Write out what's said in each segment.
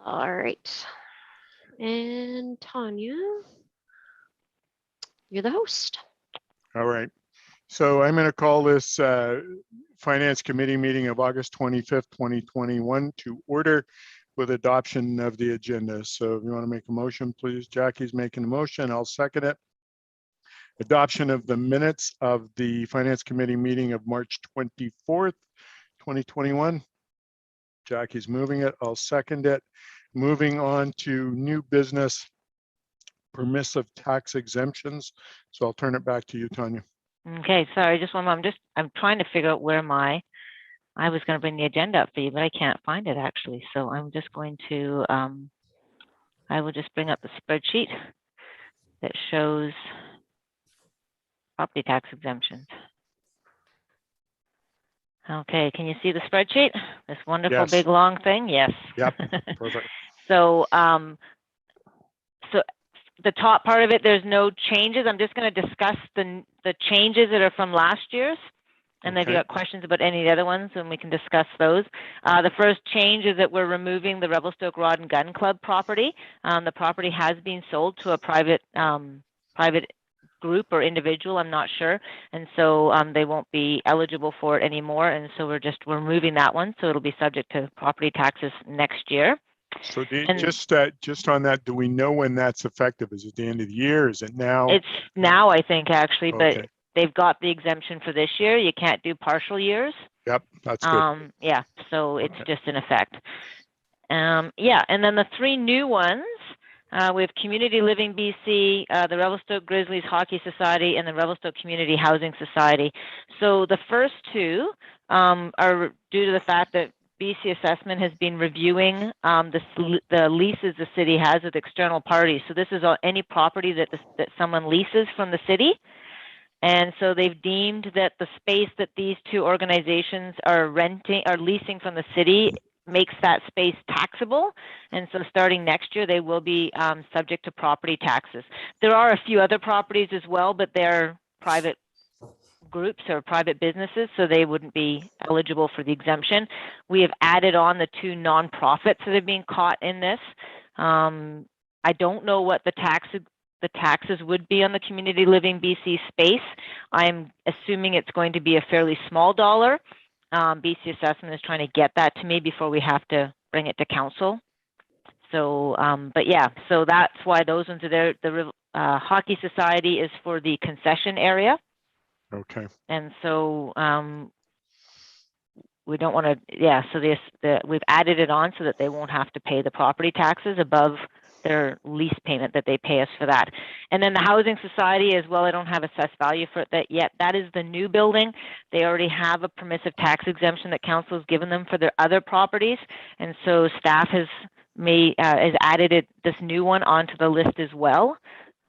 All right. And Tanya, you're the host. All right. So I'm going to call this Finance Committee meeting of August 25th, 2021 to order with adoption of the agenda. So if you want to make a motion, please. Jackie's making a motion. I'll second it. Adoption of the minutes of the Finance Committee meeting of March 24th, 2021. Jackie's moving it. I'll second it. Moving on to new business permissive tax exemptions. So I'll turn it back to you, Tanya. Okay, sorry, just one moment. I'm trying to figure out where I was going to bring the agenda up for you, but I can't find it actually. So I'm just going to, I will just bring up the spreadsheet that shows property tax exemptions. Okay, can you see the spreadsheet? This wonderful Yes. big long thing? Yes. Yep, perfect. So, so the top part of it, there's no changes. I'm just going to discuss the changes that are from last year's. And then if you got questions about any of the other ones, then we can discuss those. The first change is that we're removing the Revelstoke Rod and Gun Club property. The property has been sold to a private group or individual, I'm not sure. And so they won't be eligible for it anymore. And so we're moving that one. So it'll be subject to property taxes next year. So just on that, do we know when that's effective? Is it the end of the year? Is it now? It's now, I think, actually, Okay. but they've got the exemption for this year. You can't do partial years. Yep, that's good. Yeah, so it's just in effect. Yeah, and then the three new ones, we have Community Living BC, the Revelstoke Grizzlies Hockey Society, and the Revelstoke Community Housing Society. So the first two are due to the fact that BC Assessment has been reviewing the leases the city has with external parties. So this is any property that someone leases from the city. And so they've deemed that the space that these two organizations are leasing from the city makes that space taxable. And so starting next year, they will be subject to property taxes. There are a few other properties as well, but they're private groups or private businesses, so they wouldn't be eligible for the exemption. We have added on the two nonprofits that are being caught in this. I don't know what the taxes would be on the Community Living BC space. I'm assuming it's going to be a fairly small dollar. BC Assessment is trying to get that to me before we have to bring it to council. So, but yeah, so that's why those ones are there. The Hockey Society is for the concession area. Okay. And so we don't want to, yeah, so we've added it on so that they won't have to pay the property taxes above their lease payment that they pay us for that. And then the Housing Society as well, I don't have assessed value for that yet. That is the new building. They already have a permissive tax exemption that council has given them for their other properties. And so staff has added this new one onto the list as well.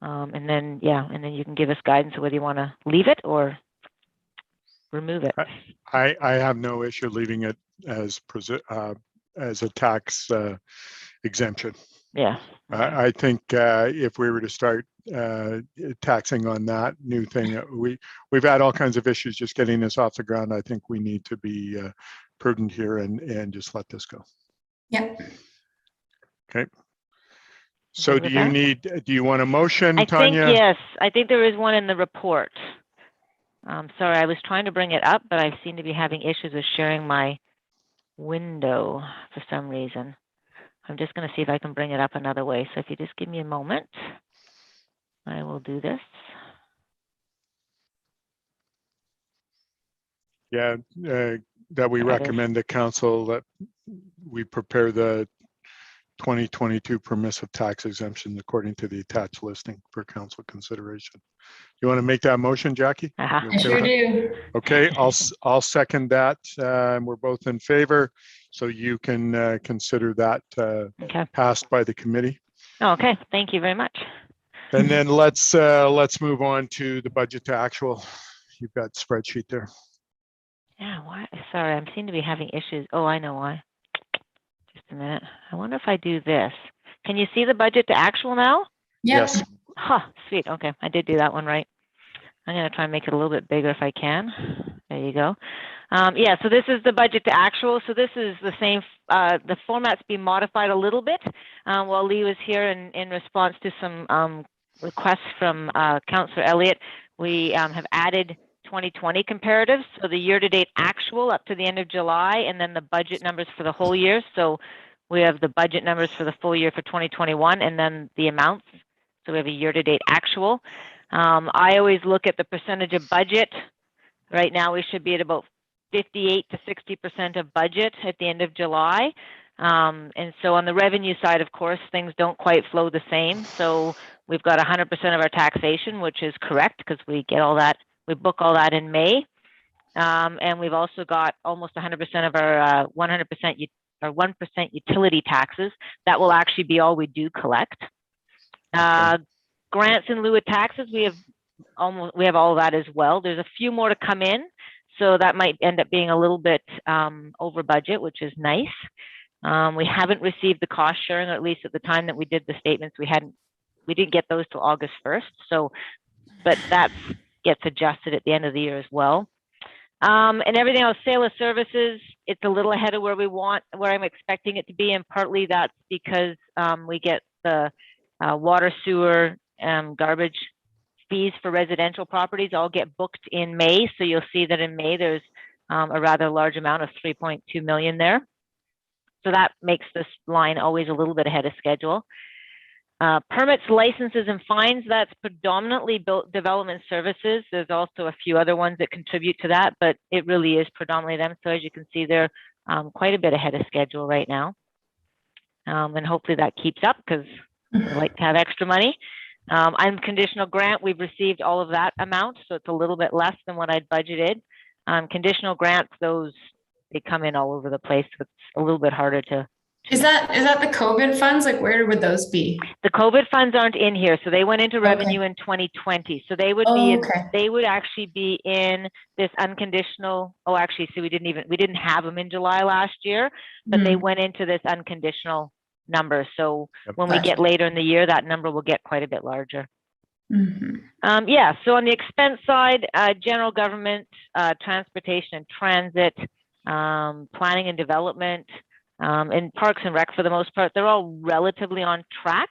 And then you can give us guidance on whether you want to leave it or remove it. I have no issue leaving it as a tax exemption. Yeah. I think if we were to start taxing on that new thing, we've had all kinds of issues just getting this off the ground. I think we need to be prudent here and just let this go. Yep. Okay. So do you want a motion, Tanya? I think, yes. I think there is one in the report. Sorry, I was trying to bring it up, but I seem to be having issues with sharing my window for some reason. I'm just going to see if I can bring it up another way. So if you just give me a moment, I will do this. Yeah, that we recommend to council that we prepare the 2022 permissive tax exemption according to the attached listing for council consideration. You want to make that motion, Jackie? I sure do. Okay, I'll second that. We're both in favor, so you can consider that passed by the committee. Okay, thank you very much. And then let's move on to the budget to actual. You've got spreadsheet there. Yeah, why? Sorry, I seem to be having issues. Oh, I know why. Just a minute. I wonder if I do this. Can you see the budget to actual now? Yep. Yes. Huh, sweet. Okay, I did do that one right. I'm going to try and make it a little bit bigger if I can. There you go. Yeah, so this is the budget to actual. So this is the same, the format's been modified a little bit while Lee was here in response to some requests from Councillor Elliott. We have added 2020 comparatives. So the year-to-date actual up to the end of July, and then the budget numbers for the whole year. So we have the budget numbers for the full year for 2021, and then the amounts. So we have a year-to-date actual. I always look at the percentage of budget. Right now, we should be at about 58 to 60% of budget at the end of July. And so on the revenue side, of course, things don't quite flow the same. So we've got 100% of our taxation, which is correct because we get all that, we book all that in May. And we've also got almost 100% of our 100% or 1% utility taxes. That will actually be all we do collect. Grants in lieu of taxes, we have all of that as well. There's a few more to come in, so that might end up being a little bit over budget, which is nice. We haven't received the cost sharing, or at least at the time that we did the statements, we didn't get those till August 1st. So, but that gets adjusted at the end of the year as well. And everything else, sale of services, it's a little ahead of where I'm expecting it to be, and partly that's because we get the water, sewer, garbage fees for residential properties all get booked in May. So you'll see that in May there's a rather large amount of 3.2 million there. So that makes this line always a little bit ahead of schedule. Permits, licenses, and fines, that's predominantly development services. There's also a few other ones that contribute to that, but it really is predominantly them. So as you can see, they're quite a bit ahead of schedule right now. And hopefully that keeps up because we like to have extra money. Unconditional grant, we've received all of that amount, so it's a little bit less than what I'd budgeted. Conditional grants, those, they come in all over the place, so it's a little bit harder to. Is that the COVID funds? Like, where would those be? The COVID funds aren't in here, so they went into revenue in 2020. So they would be in, they would actually be in this unconditional. Oh, actually, so we didn't have them in July last year, but they went into this unconditional number. So when we get later in the year, that number will get quite a bit larger. Yeah, so on the expense side, general government, transportation and transit, planning and development, and parks and rec for the most part, they're all relatively on track.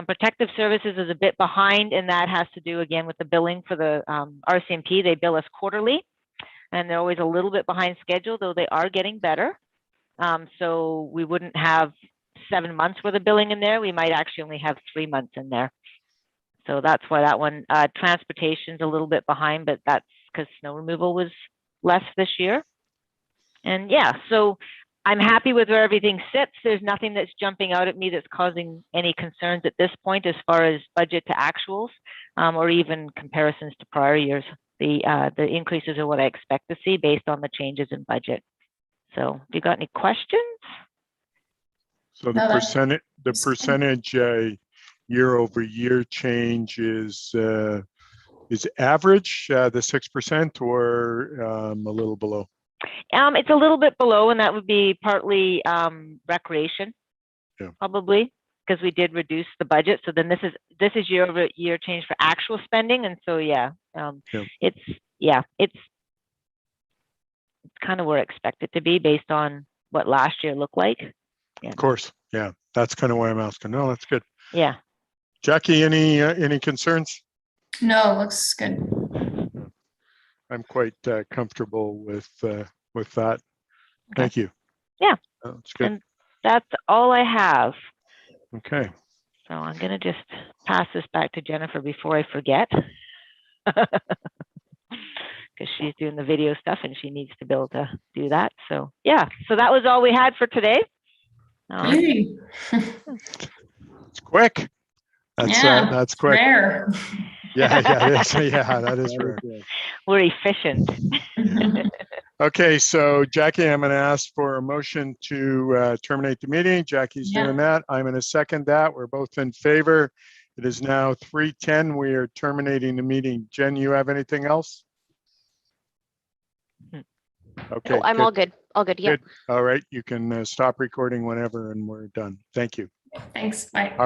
Protective services is a bit behind, and that has to do again with the billing for the RCMP. They bill us quarterly, and they're always a little bit behind schedule, though they are getting better. So we wouldn't have 7 months worth of billing in there. We might actually only have 3 months in there. So that's why that one, transportation's a little bit behind, but that's because snow removal was less this year. And yeah, so I'm happy with where everything sits. There's nothing that's jumping out at me that's causing any concerns at this point as far as budget to actuals, or even comparisons to prior years. The increases are what I expect to see based on the changes in budget. So have you got any questions? So the percentage year over year change is average, the 6%, or a little below? It's a little bit below, and that would be partly recreation, probably, because we did reduce the budget. So then this is year over year change for actual spending, and so it's kind of where I expect it to be based on what last year looked like. Yeah. Of course, yeah, that's kind of why I'm asking. No, that's good. Yeah. Jackie, any concerns? No, looks good. I'm quite comfortable with that. Okay. Thank you. Yeah. That's good. And that's all I have. Okay. So I'm going to just pass this back to Jennifer before I forget. Because she's doing the video stuff and she needs to be able to do that. So yeah, so that was all we had for today. Easy. It's quick. That's quick. Rare. Yeah, it is. Yeah, that is rare. We're efficient. Okay, so Jackie, I'm going to ask for a motion to terminate the meeting. Jackie's doing that. I'm going to second that. We're both in favor. It is now 3:10. We are terminating the meeting. Jen, you have anything else? Okay. No, I'm all good. All good. Yeah. Good. All right. You can stop recording whenever and we're done. Thank you. Thanks. Bye.